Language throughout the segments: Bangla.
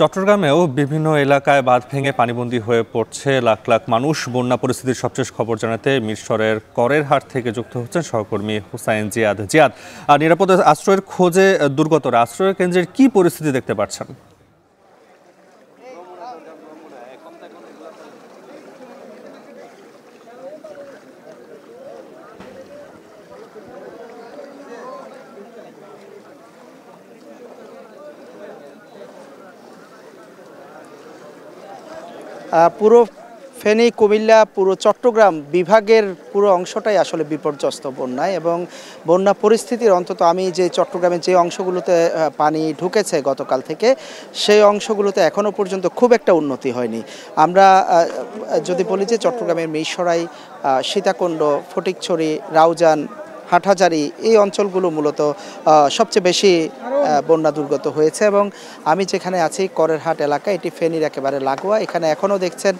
চট্টগ্রামেও বিভিন্ন এলাকায় বাঁধ ভেঙে পানিবন্দী হয়ে পড়ছে লাখ লাখ মানুষ। বন্যা পরিস্থিতির সবশেষ খবর জানাতে মিরসরের করের হাট থেকে যুক্ত হচ্ছেন সহকর্মী হুসাইন জিয়াদ। আর নিরাপদ আশ্রয়ের খোঁজে দুর্গতরা আশ্রয় কেন্দ্রের কি পরিস্থিতি দেখতে পাচ্ছেন? পুরো ফেনী, কুমিল্লা, পুরো চট্টগ্রাম বিভাগের পুরো অংশটাই আসলে বিপর্যস্ত বন্যায়। এবং বন্যা পরিস্থিতির অন্তত আমি যে চট্টগ্রামের যে অংশগুলোতে পানি ঢুকেছে গতকাল থেকে, সেই অংশগুলোতে এখনও পর্যন্ত খুব একটা উন্নতি হয়নি। আমরা যদি বলি যে চট্টগ্রামের মিরসরাই, সীতাকুণ্ড, ফটিকছড়ি, রাউজান, হাটহাজারী এই অঞ্চলগুলো মূলত সবচেয়ে বেশি বন্যা দুর্গত হয়েছে। এবং আমি যেখানে আছি করের হাট এলাকা, এটি ফেনীর একেবারে লাগোয়া। এখানে এখনও দেখছেন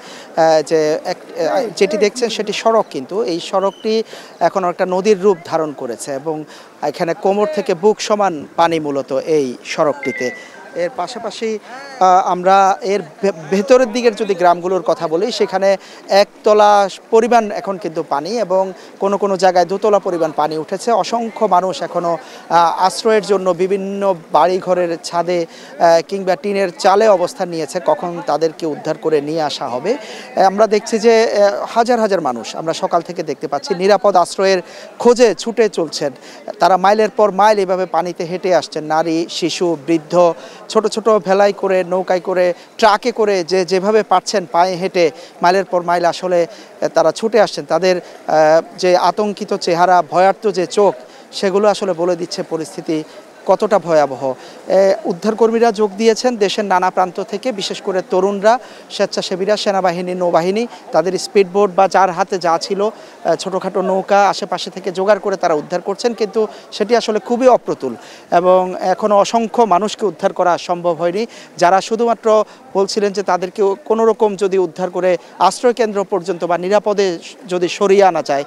যেটি দেখছেন সেটি সড়ক, কিন্তু এই সড়কটি এখন একটা নদীর রূপ ধারণ করেছে এবং এখানে কোমর থেকে বুক সমান পানি মূলত এই সড়কটিতে। এর পাশাপাশি আমরা এর ভেতরের দিকের যদি গ্রামগুলোর কথা বলি, সেখানে একতলা পরিমাণ এখন কিন্তু পানি এবং কোনো কোনো জায়গায় দোতলা পরিমাণ পানি উঠেছে। অসংখ্য মানুষ এখনও আশ্রয়ের জন্য বিভিন্ন বাড়িঘরের ছাদে কিংবা টিনের চালে অবস্থান নিয়েছে, কখন তাদেরকে উদ্ধার করে নিয়ে আসা হবে। আমরা দেখছি যে হাজার হাজার মানুষ আমরা সকাল থেকে দেখতে পাচ্ছি নিরাপদ আশ্রয়ের খোঁজে ছুটে চলছেন। তারা মাইলের পর মাইল এভাবে পানিতে হেঁটে আসছেন, নারী, শিশু, বৃদ্ধ, ছোট ছোট ভেলায় করে, নৌকায় করে, ট্রাকে করে, যেভাবে পারছেন পায়ে হেঁটে মাইলের পর মাইল আসলে তারা ছুটে আসছেন। তাদের যে আতঙ্কিত চেহারা, ভয়ার্ত যে চোখ, সেগুলো আসলে বলে দিচ্ছে পরিস্থিতি কতটা ভয়াবহ। উদ্ধারকর্মীরা যোগ দিয়েছেন দেশের নানা প্রান্ত থেকে, বিশেষ করে তরুণরা, স্বেচ্ছাসেবীরা, সেনাবাহিনী, নৌবাহিনী, তাদের স্পিডবোট বা যার হাতে যা ছিল ছোটোখাটো নৌকা আশেপাশে থেকে জোগাড় করে তারা উদ্ধার করছেন, কিন্তু সেটি আসলে খুবই অপ্রতুল এবং এখনও অসংখ্য মানুষকে উদ্ধার করা সম্ভব হয়নি। যারা শুধুমাত্র বলছিলেন যে তাদেরকে কোনো রকম যদি উদ্ধার করে আশ্রয়কেন্দ্র পর্যন্ত বা নিরাপদে যদি সরিয়ে আনা যায়,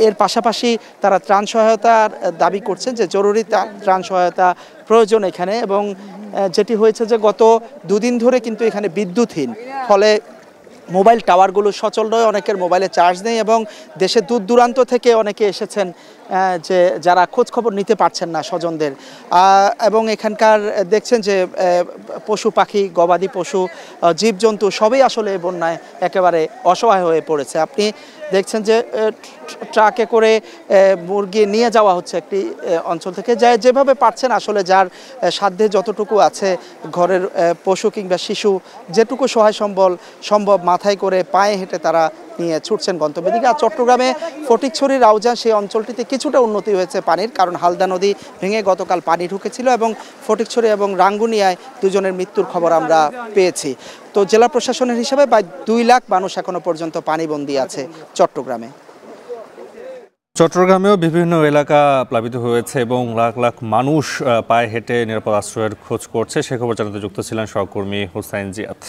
এর পাশাপাশি তারা ত্রাণ সহায়তার দাবি করছেন যে জরুরি ত্রাণ সহায়তা প্রয়োজন এখানে। এবং যেটি হয়েছে যে গত দুদিন ধরে কিন্তু এখানে বিদ্যুৎহীন, ফলে মোবাইল টাওয়ারগুলো সচল নয়, অনেকের মোবাইলে চার্জ নেই এবং দেশের দূর দূরান্ত থেকে অনেকে এসেছেন যে যারা খোঁজ খবর নিতে পারছেন না স্বজনদের। এবং এখানকার দেখছেন যে পশু পাখি, গবাদি পশু, জীবজন্তু সবই আসলে বন্যায় একেবারে অসহায় হয়ে পড়েছে। আপনি দেখছেন যে ট্রাকে করে মুরগি নিয়ে যাওয়া হচ্ছে একটি অঞ্চল থেকে, যেভাবে পারছেন আসলে যার সাধ্যে যতটুকু আছে ঘরের পশু কিংবা শিশু যেটুকু সহায় সম্ভব মাথায় করে পায়ে হেঁটে তারা নিয়ে ছুটছেন গন্তব্যের দিকে। আর চট্টগ্রামে ফটিকছড়ি, রাউজান সেই অঞ্চলটিতে কিছুটা উন্নতি হয়েছে পানির, কারণ হালদা নদী ভেঙে গতকাল পানি ঢুকেছিল এবং ফটিকছড়ি এবং রাঙ্গুনিয়ায় দুজনের মৃত্যুর খবর আমরা পেয়েছি। তো জেলা প্রশাসনের হিসাবে প্রায় 2 লাখ মানুষ এখনো পর্যন্ত পানিবন্দী আছে চট্টগ্রামে। চট্টগ্রামেও বিভিন্ন এলাকা প্লাবিত হয়েছে এবং লাখ লাখ মানুষ পায়ে হেঁটে নিরাপদ আশ্রয়ের খোঁজ করছে। সে খবর জানাতে যুক্ত ছিলেন সহকর্মী হুসাইন জিয়াদ।